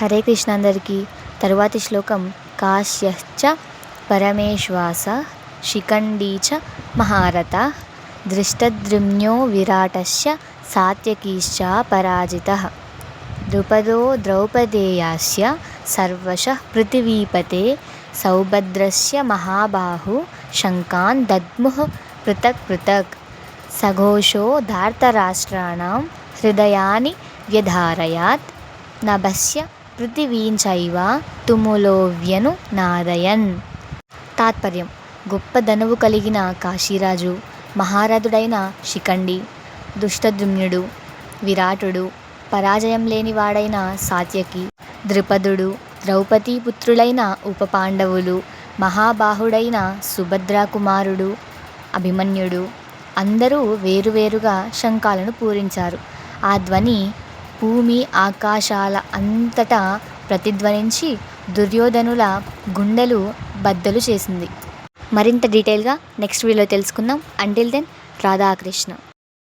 హరే కృష్ణ అందరికీ. తరువాతి శ్లోకం. కాశ్యశ్చ పరమేశ్వాస శిఖండీ చ మహారథ దృష్టద్రుమ్నో విరాటస్య సాత్యకీశ్చ పరాజితః ద్రుపదో ద్రౌపదేయాస్య సర్వశః పృథివీపతే సౌభద్రస్య మహాబాహు శంఖాన్ దద్ముః పృథక్ పృథక్ సఘోషో ధార్తరాష్ట్రాణం హృదయాని వ్యధారయాత్ నభస్య పృథివీంచైవ తుములోవ్యను నాదయన్. తాత్పర్యం. గొప్ప ధనువు కలిగిన కాశీరాజు, మహారథుడైన శిఖండి, దుష్టద్యుమ్నుడు, విరాటుడు, పరాజయం లేనివాడైన సాత్యకి, ద్రుపదుడు, ద్రౌపదీపుత్రులైన ఉపపాండవులు, మహాబాహుడైన సుభద్రాకుమారుడు అభిమన్యుడు అందరూ వేరువేరుగా శంఖాలను పూరించారు. ఆ ధ్వని భూమి ఆకాశాల అంతటా ప్రతిధ్వనించి దుర్యోధనుల గుండెలు బద్దలు చేసింది. మరింత డీటెయిల్గా నెక్స్ట్ వీడియోలో తెలుసుకుందాం. Until then, Radhakrishna.